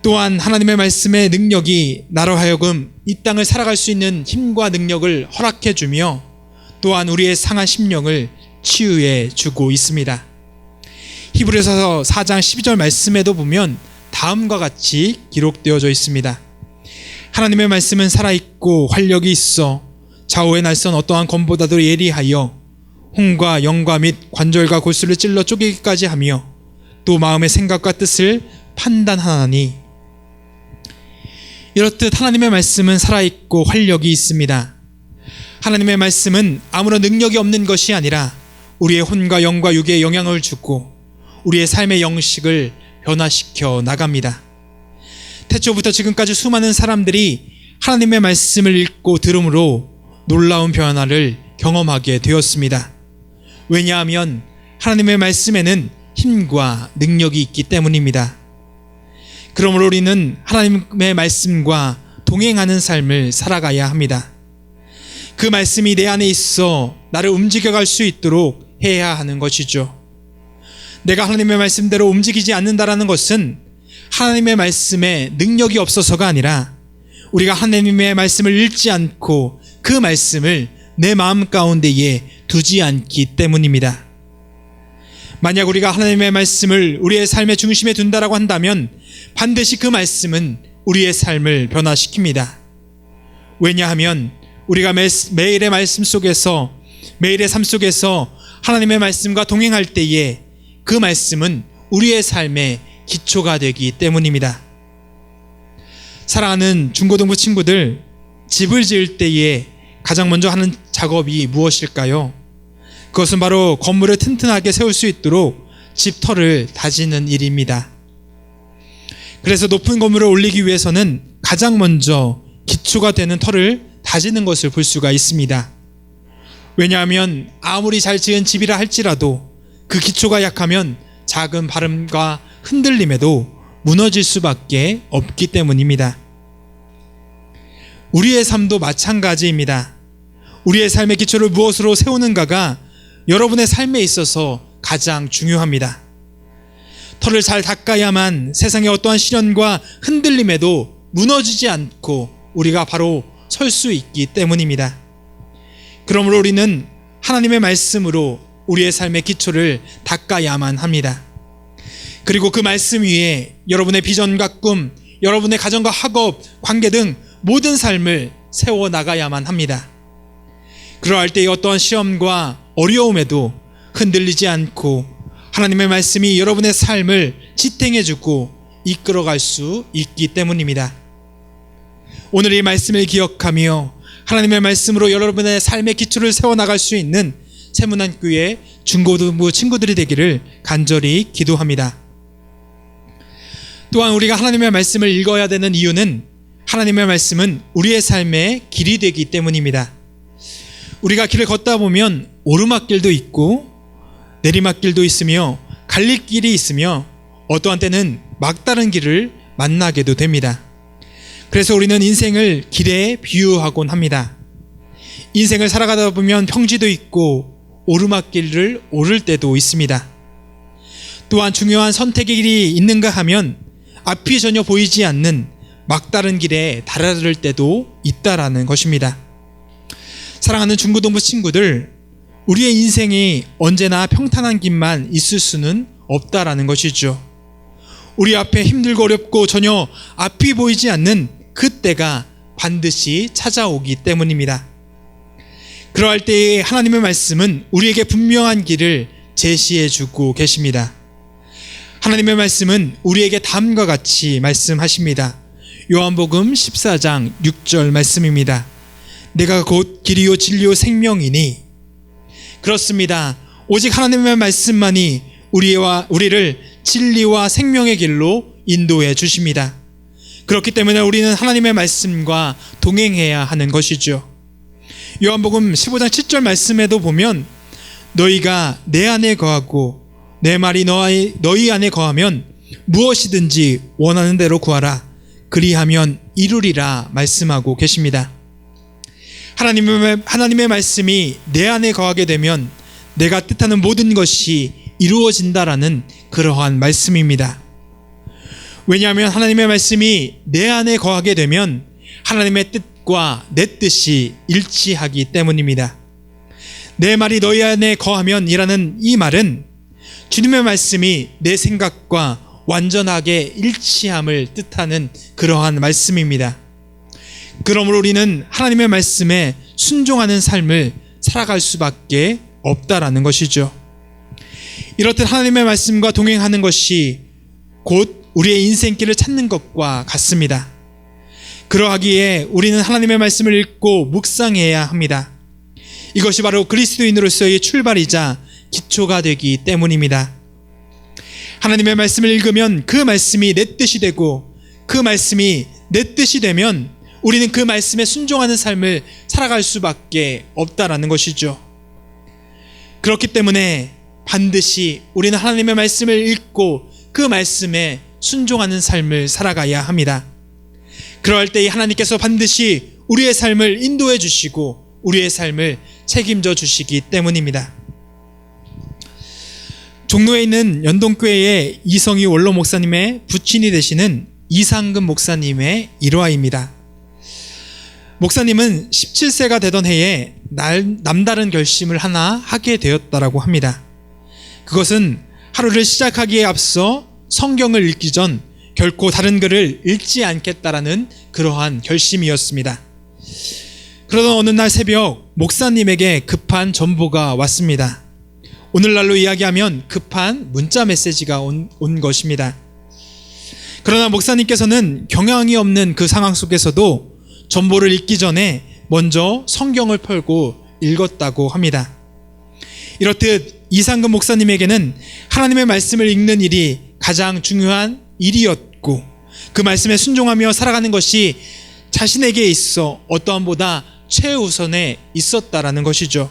또한 하나님의 말씀의 능력이 나로 하여금 이 땅을 살아갈 수 있는 힘과 능력을 허락해 주며 또한 우리의 상한 심령을 치유해 주고 있습니다. 히브리서 4장 12절 말씀에도 보면 다음과 같이 기록되어져 있습니다. 하나님의 말씀은 살아있고 활력이 있어 좌우의 날선 어떠한 검보다도 예리하여 혼과 영과 및 관절과 골수를 찔러 쪼개기까지 하며 또 마음의 생각과 뜻을 판단하나니. 이렇듯 하나님의 말씀은 살아있고 활력이 있습니다. 하나님의 말씀은 아무런 능력이 없는 것이 아니라 우리의 혼과 영과 육에 영향을 주고 우리의 삶의 영식을 변화시켜 나갑니다. 태초부터 지금까지 수많은 사람들이 하나님의 말씀을 읽고 들음으로 놀라운 변화를 경험하게 되었습니다. 왜냐하면 하나님의 말씀에는 힘과 능력이 있기 때문입니다. 그러므로 우리는 하나님의 말씀과 동행하는 삶을 살아가야 합니다. 그 말씀이 내 안에 있어 나를 움직여갈 수 있도록 해야 하는 것이죠. 내가 하나님의 말씀대로 움직이지 않는다라는 것은 하나님의 말씀에 능력이 없어서가 아니라 우리가 하나님의 말씀을 읽지 않고 그 말씀을 내 마음 가운데에 두지 않기 때문입니다. 만약 우리가 하나님의 말씀을 우리의 삶의 중심에 둔다라고 한다면 반드시 그 말씀은 우리의 삶을 변화시킵니다. 왜냐하면 우리가 매일의 말씀 속에서 매일의 삶 속에서 하나님의 말씀과 동행할 때에 그 말씀은 우리의 삶의 기초가 되기 때문입니다. 사랑하는 중고등부 친구들, 집을 지을 때에 가장 먼저 하는 작업이 무엇일까요? 그것은 바로 건물을 튼튼하게 세울 수 있도록 집터를 다지는 일입니다. 그래서 높은 건물을 올리기 위해서는 가장 먼저 기초가 되는 터를 다지는 것을 볼 수가 있습니다. 왜냐하면 아무리 잘 지은 집이라 할지라도 그 기초가 약하면 작은 바람과 흔들림에도 무너질 수밖에 없기 때문입니다. 우리의 삶도 마찬가지입니다. 우리의 삶의 기초를 무엇으로 세우는가가 여러분의 삶에 있어서 가장 중요합니다. 터를 잘 닦아야만 세상의 어떠한 시련과 흔들림에도 무너지지 않고 우리가 바로 설 수 있기 때문입니다. 그러므로 우리는 하나님의 말씀으로 우리의 삶의 기초를 닦아야만 합니다. 그리고 그 말씀 위에 여러분의 비전과 꿈, 여러분의 가정과 학업, 관계 등 모든 삶을 세워나가야만 합니다. 그러할 때의 어떠한 시험과 어려움에도 흔들리지 않고 하나님의 말씀이 여러분의 삶을 지탱해주고 이끌어갈 수 있기 때문입니다. 오늘 이 말씀을 기억하며 하나님의 말씀으로 여러분의 삶의 기초를 세워나갈 수 있는 세문안교회 중고등부 친구들이 되기를 간절히 기도합니다. 또한 우리가 하나님의 말씀을 읽어야 되는 이유는 하나님의 말씀은 우리의 삶의 길이 되기 때문입니다. 우리가 길을 걷다 보면 오르막길도 있고 내리막길도 있으며 갈림길이 있으며 어떠한 때는 막다른 길을 만나게도 됩니다. 그래서 우리는 인생을 길에 비유하곤 합니다. 인생을 살아가다 보면 평지도 있고 오르막길을 오를 때도 있습니다. 또한 중요한 선택의 길이 있는가 하면 앞이 전혀 보이지 않는 막다른 길에 달아들 때도 있다라는 것입니다. 사랑하는 중고등부 친구들, 우리의 인생이 언제나 평탄한 길만 있을 수는 없다라는 것이죠. 우리 앞에 힘들고 어렵고 전혀 앞이 보이지 않는 그때가 반드시 찾아오기 때문입니다. 그러할 때에 하나님의 말씀은 우리에게 분명한 길을 제시해주고 계십니다. 하나님의 말씀은 우리에게 다음과 같이 말씀하십니다. 요한복음 14장 6절 말씀입니다. 내가 곧 길이요 진리요 생명이니. 그렇습니다. 오직 하나님의 말씀만이 우리를 진리와 생명의 길로 인도해 주십니다. 그렇기 때문에 우리는 하나님의 말씀과 동행해야 하는 것이죠. 요한복음 15장 7절 말씀에도 보면 너희가 내 안에 거하고 내 말이 너희 안에 거하면 무엇이든지 원하는 대로 구하라. 그리하면 이루리라 말씀하고 계십니다. 하나님의 말씀이 내 안에 거하게 되면 내가 뜻하는 모든 것이 이루어진다라는 그러한 말씀입니다. 왜냐하면 하나님의 말씀이 내 안에 거하게 되면 하나님의 뜻과 내 뜻이 일치하기 때문입니다. 내 말이 너희 안에 거하면 이라는 이 말은 주님의 말씀이 내 생각과 완전하게 일치함을 뜻하는 그러한 말씀입니다. 그러므로 우리는 하나님의 말씀에 순종하는 삶을 살아갈 수밖에 없다라는 것이죠. 이렇듯 하나님의 말씀과 동행하는 것이 곧 우리의 인생길을 찾는 것과 같습니다. 그러하기에 우리는 하나님의 말씀을 읽고 묵상해야 합니다. 이것이 바로 그리스도인으로서의 출발이자 기초가 되기 때문입니다. 하나님의 말씀을 읽으면 그 말씀이 내 뜻이 되고 그 말씀이 내 뜻이 되면 우리는 그 말씀에 순종하는 삶을 살아갈 수밖에 없다라는 것이죠. 그렇기 때문에 반드시 우리는 하나님의 말씀을 읽고 그 말씀에 순종하는 삶을 살아가야 합니다. 그럴 때 하나님께서 반드시 우리의 삶을 인도해 주시고 우리의 삶을 책임져 주시기 때문입니다. 종로에 있는 연동교회의 이성희 원로 목사님의 부친이 되시는 이상금 목사님의 일화입니다. 목사님은 17세가 되던 해에 남다른 결심을 하나 하게 되었다라고 합니다. 그것은 하루를 시작하기에 앞서 성경을 읽기 전 결코 다른 글을 읽지 않겠다라는 그러한 결심이었습니다. 그러던 어느 날 새벽 목사님에게 급한 전보가 왔습니다. 오늘날로 이야기하면 급한 문자 메시지가 온 것입니다. 그러나 목사님께서는 경향이 없는 그 상황 속에서도 전보를 읽기 전에 먼저 성경을 펼고 읽었다고 합니다. 이렇듯 이상금 목사님에게는 하나님의 말씀을 읽는 일이 가장 중요한 일이었고 그 말씀에 순종하며 살아가는 것이 자신에게 있어 어떠함보다 최우선에 있었다라는 것이죠.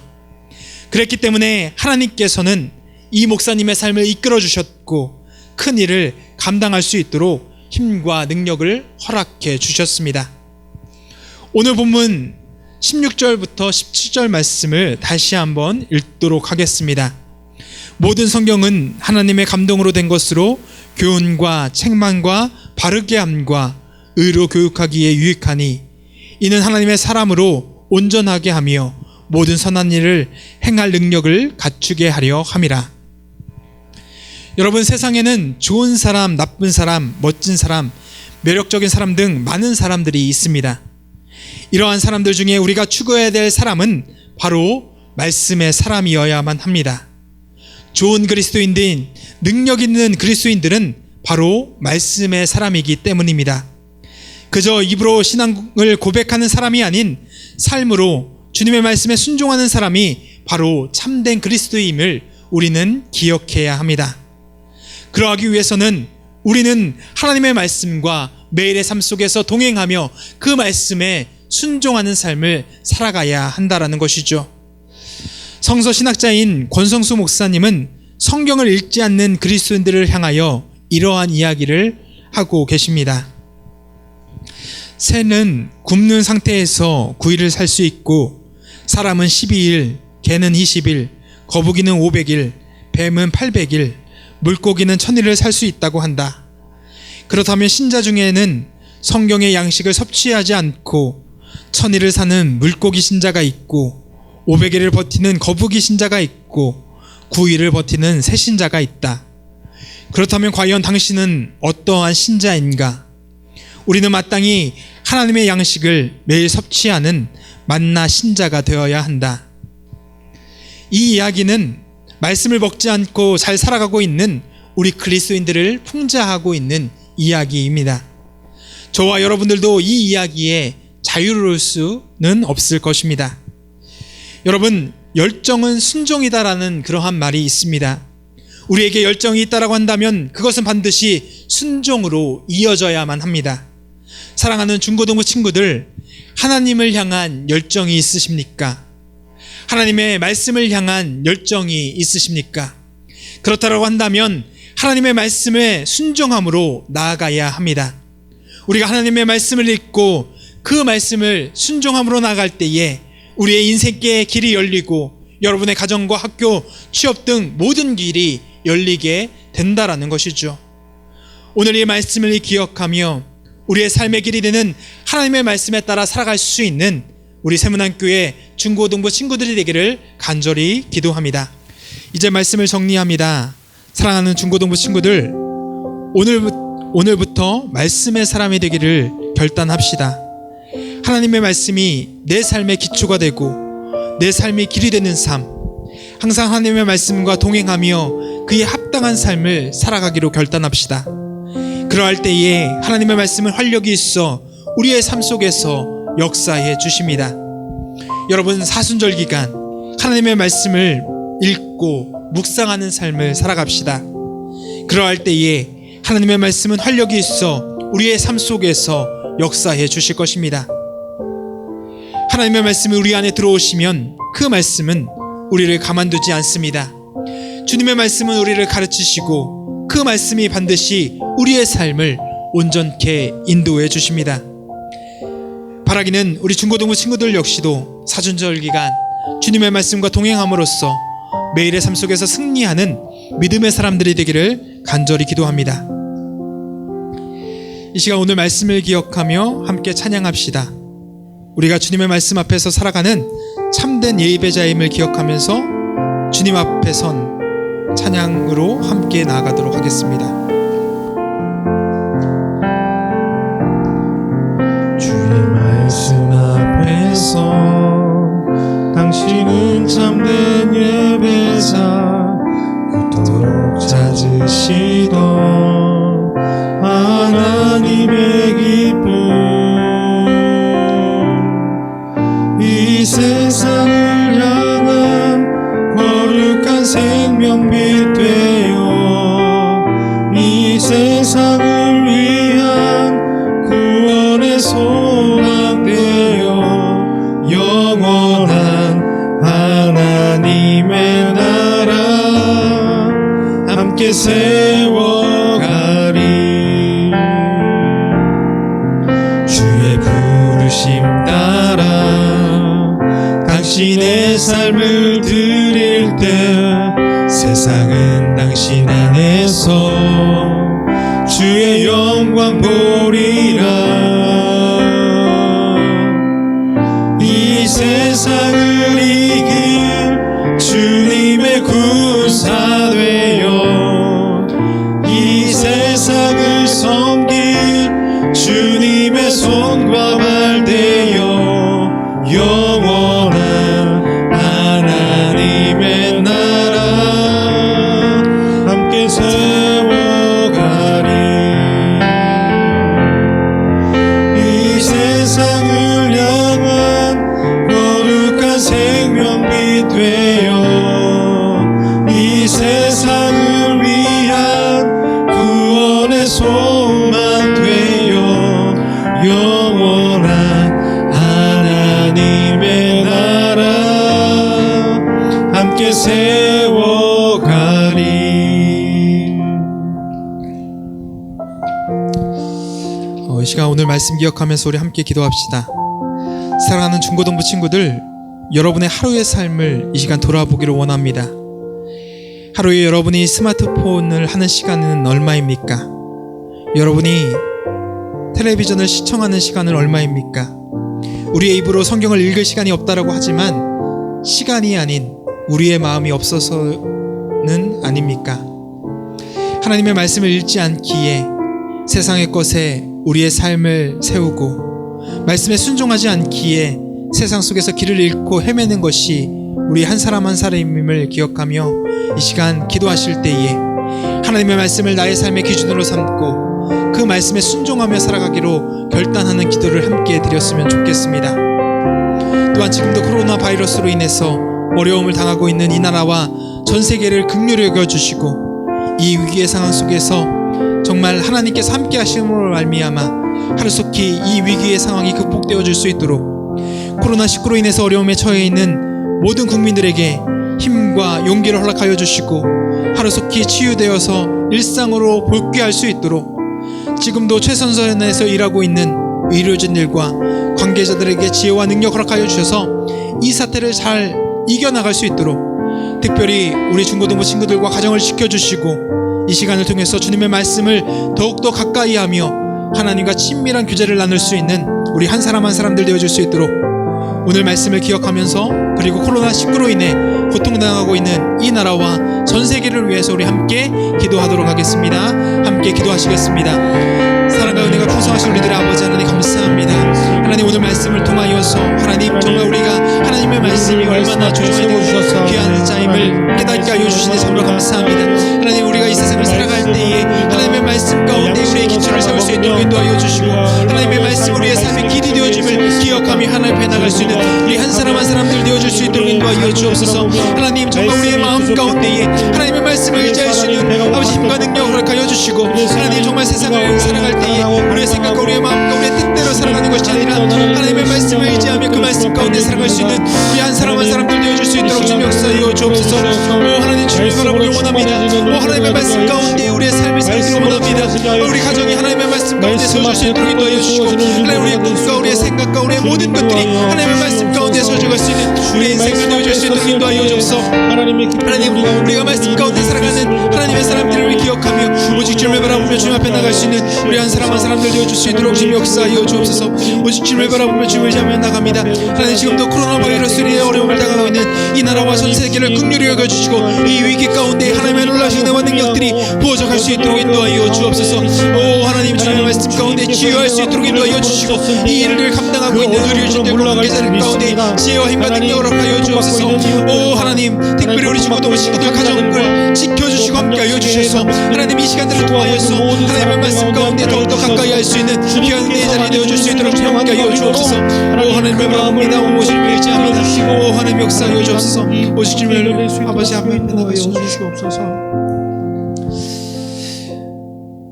그랬기 때문에 하나님께서는 이 목사님의 삶을 이끌어 주셨고 큰 일을 감당할 수 있도록 힘과 능력을 허락해 주셨습니다. 오늘 본문 16절부터 17절 말씀을 다시 한번 읽도록 하겠습니다. 모든 성경은 하나님의 감동으로 된 것으로 교훈과 책망과 바르게 함과 의로 교육하기에 유익하니 이는 하나님의 사람으로 온전하게 하며 모든 선한 일을 행할 능력을 갖추게 하려 함이라. 여러분, 세상에는 좋은 사람, 나쁜 사람, 멋진 사람, 매력적인 사람 등 많은 사람들이 있습니다. 이러한 사람들 중에 우리가 추구해야 될 사람은 바로 말씀의 사람이어야만 합니다. 좋은 그리스도인들인, 능력 있는 그리스도인들은 바로 말씀의 사람이기 때문입니다. 그저 입으로 신앙을 고백하는 사람이 아닌 삶으로 주님의 말씀에 순종하는 사람이 바로 참된 그리스도임을 우리는 기억해야 합니다. 그러하기 위해서는 우리는 하나님의 말씀과 매일의 삶 속에서 동행하며 그 말씀에 순종하는 삶을 살아가야 한다라는 것이죠. 성서 신학자인 권성수 목사님은 성경을 읽지 않는 그리스도인들을 향하여 이러한 이야기를 하고 계십니다. 새는 굶는 상태에서 9일을 살 수 있고, 사람은 12일, 개는 20일, 거북이는 500일, 뱀은 800일, 물고기는 1000일을 살 수 있다고 한다. 그렇다면 신자 중에는 성경의 양식을 섭취하지 않고 1000일을 사는 물고기 신자가 있고, 500일을 버티는 거북이 신자가 있고, 9일을 버티는 새 신자가 있다. 그렇다면 과연 당신은 어떠한 신자인가? 우리는 마땅히 하나님의 양식을 매일 섭취하는 만나 신자가 되어야 한다. 이 이야기는 말씀을 먹지 않고 잘 살아가고 있는 우리 그리스도인들을 풍자하고 있는 이야기입니다. 저와 여러분들도 이 이야기에 자유로울 수는 없을 것입니다. 여러분, 열정은 순종이다라는 그러한 말이 있습니다. 우리에게 열정이 있다라고 한다면 그것은 반드시 순종으로 이어져야만 합니다. 사랑하는 중고등부 친구들, 하나님을 향한 열정이 있으십니까? 하나님의 말씀을 향한 열정이 있으십니까? 그렇다고 한다면 하나님의 말씀에 순종함으로 나아가야 합니다. 우리가 하나님의 말씀을 읽고 그 말씀을 순종함으로 나아갈 때에 우리의 인생의 길이 열리고 여러분의 가정과 학교, 취업 등 모든 길이 열리게 된다라는 것이죠. 오늘 이 말씀을 기억하며 우리의 삶의 길이 되는 하나님의 말씀에 따라 살아갈 수 있는 우리 세문안교회 중고등부 친구들이 되기를 간절히 기도합니다. 이제 말씀을 정리합니다. 사랑하는 중고등부 친구들, 오늘부터 말씀의 사람이 되기를 결단합시다. 하나님의 말씀이 내 삶의 기초가 되고 내 삶의 길이 되는 삶, 항상 하나님의 말씀과 동행하며 그에 합당한 삶을 살아가기로 결단합시다. 그러할 때에 하나님의 말씀은 활력이 있어 우리의 삶 속에서 역사해 주십니다. 여러분, 사순절 기간 하나님의 말씀을 읽고 묵상하는 삶을 살아갑시다. 그러할 때에 하나님의 말씀은 활력이 있어 우리의 삶 속에서 역사해 주실 것입니다. 하나님의 말씀이 우리 안에 들어오시면 그 말씀은 우리를 가만두지 않습니다. 주님의 말씀은 우리를 가르치시고 그 말씀이 반드시 우리의 삶을 온전케 인도해 주십니다. 바라기는 우리 중고등부 친구들 역시도 사순절 기간 주님의 말씀과 동행함으로써 매일의 삶 속에서 승리하는 믿음의 사람들이 되기를 간절히 기도합니다. 이 시간 오늘 말씀을 기억하며 함께 찬양합시다. 우리가 주님의 말씀 앞에서 살아가는 참된 예배자임을 기억하면서 주님 앞에 선 찬양으로 함께 나아가도록 하겠습니다. 주의 말씀 앞에서 당신은 참된 예배자, 그토록 찾으시던 하나님의 기쁨, 이 세상을 향한 거룩한 생명빛 되어 이 세상을 위한 구원의 소망 되어 영원한 하나님의 나라 함께 세워가리. 주의 부르심 따라 당신의 삶을 드릴 때 세상은 당신 안에서 주의 영광 보리라. 이 세상을 세워가리. 이 시간 오늘 말씀 기억하면서 우리 함께 기도합시다. 사랑하는 중고등부 친구들, 여러분의 하루의 삶을 이 시간 돌아보기를 원합니다. 하루에 여러분이 스마트폰을 하는 시간은 얼마입니까? 여러분이 텔레비전을 시청하는 시간은 얼마입니까? 우리의 입으로 성경을 읽을 시간이 없다라고 하지만 시간이 아닌 우리의 마음이 없어서는 아닙니까? 하나님의 말씀을 읽지 않기에 세상의 것에 우리의 삶을 세우고 말씀에 순종하지 않기에 세상 속에서 길을 잃고 헤매는 것이 우리 한 사람 한 사람임을 기억하며 이 시간 기도하실 때에 하나님의 말씀을 나의 삶의 기준으로 삼고 그 말씀에 순종하며 살아가기로 결단하는 기도를 함께 드렸으면 좋겠습니다. 또한 지금도 코로나 바이러스로 인해서 어려움을 당하고 있는 이 나라와 전 세계를 긍휼히 여겨주시고 이 위기의 상황 속에서 정말 하나님께서 함께 하심으로 말미암아 하루속히 이 위기의 상황이 극복되어질 수 있도록 코로나19로 인해서 어려움에 처해 있는 모든 국민들에게 힘과 용기를 허락하여 주시고 하루속히 치유되어서 일상으로 복귀할 수 있도록 지금도 최선선에서 일하고 있는 의료진들과 관계자들에게 지혜와 능력 허락하여 주셔서 이 사태를 잘 이겨나갈 수 있도록 특별히 우리 중고등부 친구들과 가정을 지켜주시고 이 시간을 통해서 주님의 말씀을 더욱더 가까이 하며 하나님과 친밀한 교제를 나눌 수 있는 우리 한 사람 한 사람들 되어줄 수 있도록 오늘 말씀을 기억하면서 그리고 코로나19로 인해 고통당하고 있는 이 나라와 전 세계를 위해서 우리 함께 기도하도록 하겠습니다. 함께 기도하시겠습니다. 사랑과 은혜가 풍성하신 우리들의 아버지 하나님 감사합니다. 하나님 오늘 말씀을 통하여서 하나님 정말 우리가 하나님의 말씀이 얼마나 조심되고 귀한 자임을 깨닫게 하여 주시니 참으로 감사합니다. 하나님 우리가 이 세상을 살아갈 때에 하나님의 말씀 가운데 우리의 기초를 세울 수 있도록 인도하여 주시고 하나님의 말씀 우리의 삶의 길이 되어줌을 기억하며 하나님 앞에 나갈 수 있는 우리 한 사람 한 사람들 되어줄 수 있도록 인도하여 주옵소서. 하나님 정말 우리의 마음 가운데에 하나님의 말씀을 의지할 수 있는 아버지 힘과 능력을 허락하여 주시고 하나님 정말 세상을 살아갈 때에 우리의 생각과 우리의 마음과 우리의 뜻대로 살아가는 것이 아니라 하나님의 말씀을 의지하며 그 말씀 가운데 살아갈 수 있는 우리 한 사람 한 사람들 되어줄 수 있도록 주님 역사하여 주옵소서. 오 하나님 주님을 바라보길 원합니다. 오 하나님의 말씀 가운데 우리의 삶을 살기를 원합니다. 우리 가정이 하나님의 말씀 가운데 서줄 수 있도록 인도하여 주시고 하나님 우리의 꿈과 우리의 생각과 우리의 모든 것들이 하나님의 말씀 가운데 서져갈 수 있는 우리의 인생을 되어줄 수 있도록 인도하여 주옵소서. 하나님 우리가 말씀 가운데 살아가는 하나님의 사람들을 기억하며 오직 주님을 바라보며 주님 앞에 나갈 수 있는 우리 한 사람 한 사람들 되어줄 수 있도록 주님 역사하여 주옵소서. 오직 주님을 바라보며 주님을 의지하며 나갑니다. 하나님 지금도 코로나 바이러스에 어려움을 당하고 있는 이 나라와 전 세계를 긍휼히 여겨주시고 이 위기 가운데 하나님의 놀라신 은혜와 능력들이 부어져갈 수 있도록 인도하여 주옵소서. 오 하나님 주님의 말씀 가운데 치유할 수 있도록 인도하여 주시고 이 일을 감당하고 있는 의료진들과 관계자들 가운데 지혜와 힘과 능력을 허락하여 주옵소서. 오 하나님 특별히 우리 중고등부 친구들 가정을 지켜주시고 함께하여 주셔서 하나님 이 시간들을 통하여서 하나님의 말씀 가운데 더욱더 가까이 할 수 있는 귀한 내 자리 되어줄 수 있도록 주님 함께하여 주옵소서. 오 하나님의 마음입니다. 오 주님을 의지합니다. 오 하나님 역사하여 주옵소서. 오직 주님을 아버지 앞에 나가여 주시옵소서.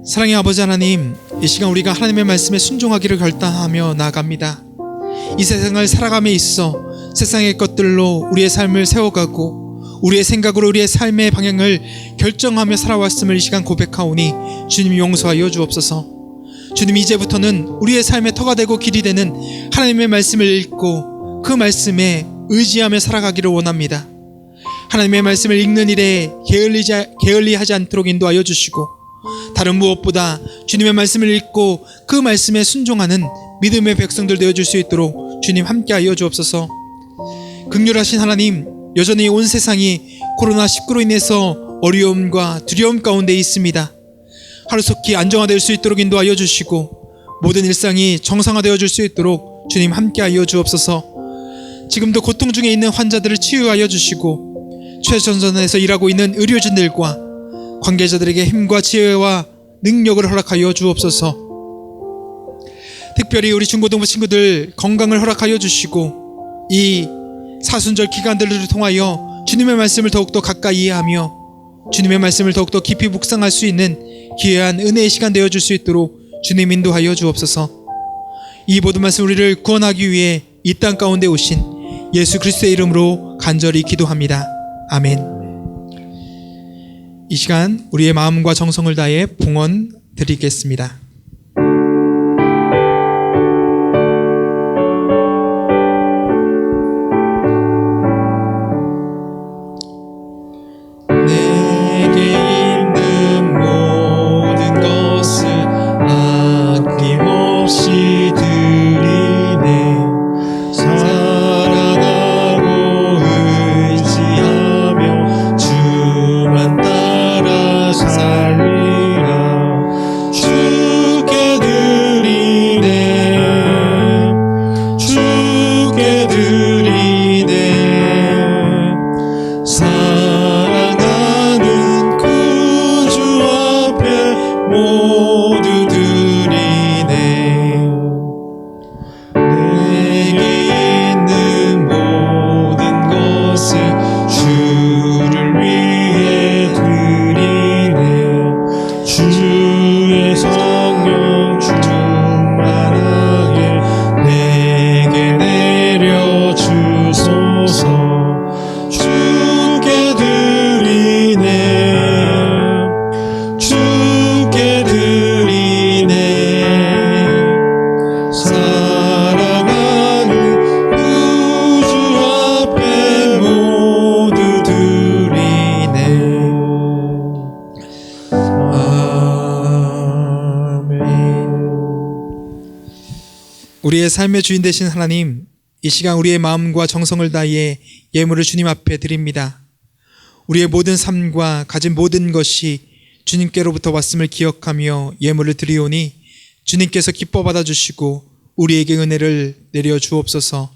사랑의 아버지 하나님, 이 시간 우리가 하나님의 말씀에 순종하기를 결단하며 나아갑니다. 이 세상을 살아감에 있어 세상의 것들로 우리의 삶을 세워가고 우리의 생각으로 우리의 삶의 방향을 결정하며 살아왔음을 이 시간 고백하오니 주님 용서하여 주옵소서. 주님 이제부터는 우리의 삶의 터가 되고 길이 되는 하나님의 말씀을 읽고 그 말씀에 의지하며 살아가기를 원합니다. 하나님의 말씀을 읽는 일에 게을리하지 않도록 인도하여 주시고 다른 무엇보다 주님의 말씀을 읽고 그 말씀에 순종하는 믿음의 백성들 되어줄 수 있도록 주님 함께하여 주옵소서. 긍휼하신 하나님, 여전히 온 세상이 코로나19로 인해서 어려움과 두려움 가운데 있습니다. 하루속히 안정화될 수 있도록 인도하여 주시고 모든 일상이 정상화되어질 수 있도록 주님 함께하여 주옵소서. 지금도 고통 중에 있는 환자들을 치유하여 주시고 최전선에서 일하고 있는 의료진들과 관계자들에게 힘과 지혜와 능력을 허락하여 주옵소서. 특별히 우리 중고등부 친구들 건강을 허락하여 주시고 이 사순절 기간들을 통하여 주님의 말씀을 더욱더 가까이 이해하며 주님의 말씀을 더욱더 깊이 묵상할 수 있는 귀한 은혜의 시간 되어줄 수 있도록 주님 인도하여 주옵소서. 이 모든 말씀 우리를 구원하기 위해 이 땅 가운데 오신 예수 그리스도의 이름으로 간절히 기도합니다. 아멘. 이 시간 우리의 마음과 정성을 다해 봉헌 드리겠습니다. 내게 있는 모든 것을 아낌없이 드리네. 사랑하고 의지하며 주만 따라 살리라. 주께 드리네. 주께 드리네. 사랑하는 구주 앞에 모두 드리네. 내게 있는 모든 것을 주를 위해 드리네. 주의 성령 충만하게 내게 내려 주소서. 주께 드리네. 주께 드리네. 사랑하는 구주 앞에 모두 드리네. 아멘. 우리의 삶의 주인 되신 하나님, 이 시간 우리의 마음과 정성을 다해 예물을 주님 앞에 드립니다. 우리의 모든 삶과 가진 모든 것이 주님께로부터 왔음을 기억하며 예물을 드리오니 주님께서 기뻐 받아주시고 우리에게 은혜를 내려 주옵소서.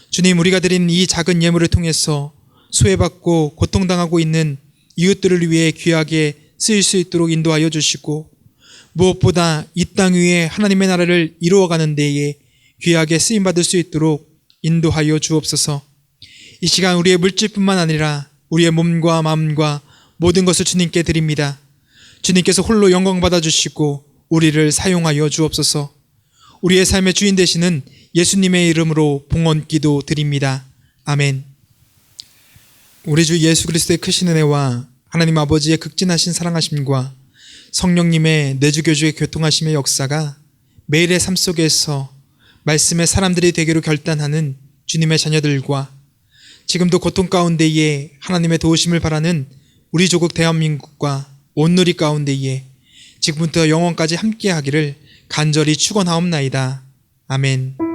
주님, 우리가 드린 이 작은 예물을 통해서 소외받고 고통당하고 있는 이웃들을 위해 귀하게 쓰일 수 있도록 인도하여 주시고, 무엇보다 이 땅 위에 하나님의 나라를 이루어가는 데에 귀하게 쓰임받을 수 있도록 인도하여 주옵소서. 이 시간 우리의 물질뿐만 아니라 우리의 몸과 마음과 모든 것을 주님께 드립니다. 주님께서 홀로 영광 받아주시고 우리를 사용하여 주옵소서. 우리의 삶의 주인 되시는 예수님의 이름으로 봉헌 기도 드립니다. 아멘. 우리 주 예수 그리스도의 크신 은혜와 하나님 아버지의 극진하신 사랑하심과 성령님의 내주교주의 교통하심의 역사가 매일의 삶 속에서 말씀의 사람들이 되기로 결단하는 주님의 자녀들과 지금도 고통 가운데에 하나님의 도우심을 바라는 우리 조국 대한민국과 온누리 가운데에 지금부터 영원까지 함께하기를 간절히 축원하옵나이다. 아멘.